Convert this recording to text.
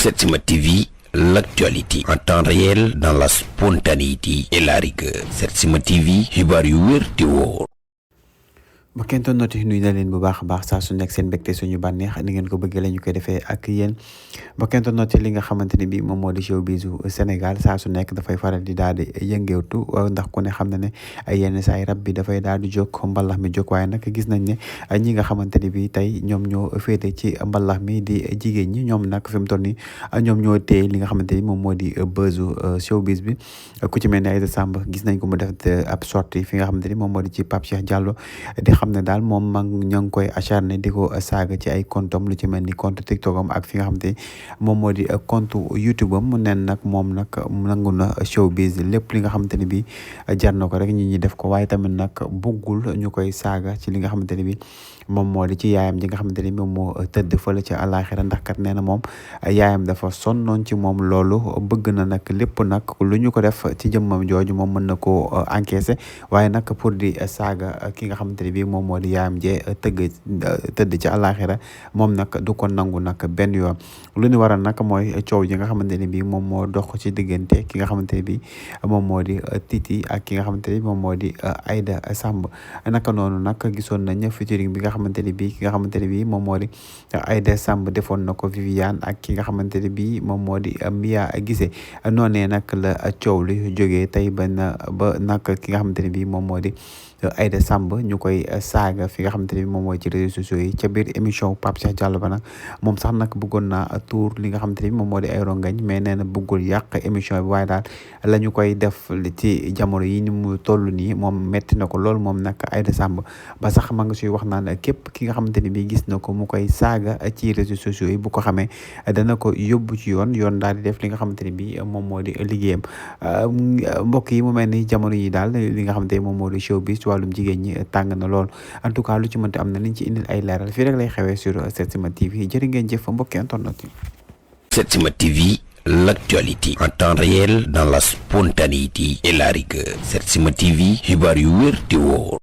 Setsima TV, l'actualité en temps réel dans la spontanéité et la rigueur. Setsima TV, xibaar yu wér te wóor. mbokk internet yi nuyu na leen bu baax a baax saa su nekk seen mbégte suñu bànneex ni ngeen ko bëggee la ñu koy defee ak yéen mbokk internet yi li nga xamante ne bii moom moo di showbiz Sénégal saa su nekk dafay faral di daal di yëngeetu ndax ku ne xam na ne yenn saa yi rab bi dafay daal di jóg mbalax mi jóg waaye nag gis nañ ne ñi nga xamante ne bii tey ñoom ñoo féete ci mbalax mi di jigéen ñi ñoom nag fi mu toll nii ñoom ñoo téye li nga xamante ni moom moo di buzzu showbiz bi ku ci mel ne Aïda Samb gis nañ ko mu def ab sortie fi nga xamante ni moom moo di ci Pape Cheikh Diallo xam ne daal moom mag ña ngi koy acharné di ko saaga ci ay compte am lu ci mel ni compte TikTok am ak fi nga xamante ni moom moo di compte YouTube am mu nen nag moom nag nangu na showbiz lépp li nga xamante ni bi jar na ko rek ñi def ko waaye tamit nag buggul ñu koy saaga ci li nga xamante ni bi moom moo di ci yaayam ji nga xamante ni moom moo tëdd fële ci àllaaxira ndax kat nee na moom yaayam dafa sonnoon ci moom loolu bëgg na nag lépp nag lu ñu ko def ci jëmmam jooju moom mën na koo encaisser waaye nag pour di saaga ki nga xamante ni bi moom moo di yaayam jee tëdd ci àllaaxira moom nag du ko nangu nag benn yoon lu ñu waral nag mooy coow yi nga xamante ni bi moom moo dox ci diggante ki nga xamante ni bi moom moo di Titi ak ki nga xamante ni moom moo di Aïda Samb naka noonu nag gisoon nañ featuring bi nga xamante ni bi ki nga xamante ni bi moom moo di Aïda Samb defoon na ko Viviane ak ki nga xamante ni bi moom moo di Mia Guissé noonee nag la coow li jógee tey ba nag ki nga xamante ni bi moom moo di Aïda Samb ñu koy saaga fi nga xamante ni moom mooy ci réseaux sociaux yi ca biir émission Pape Cheikh Diallo ba nag moom sax nag bëggoon naa tuur li nga xamante ni moom moo di ay rongañ mais nee na bëggul yàq émission bi waaye daal la ñu koy def ci jamono yi ni mu toll nii moom metti na ko lool moom nag Aïda Samb ba sax ma nga suy wax naan képp ki nga xamante ni bi gis na ko mu koy saaga ci réseaux sociaux yi bu ko xamee dana ko yóbbu ci yoon daal di def li nga xamante ni bi moom moo di liggéeyam mbokk yi mu mel ni jamono yi daal li nga xamante ni moom moo di showbiz wàllum jigéen ñi tàng na lool en tout cas lu ci mënti am na liñ ci indil ay leeral fii rek lay xewee sur Setsima TV jërë ngeen jëf mbokki internet yi. Setsima TV, l'actualité en temps réel dans la spontanéité et la rigueur. Setsima TV, xibaar yu wér te wóor.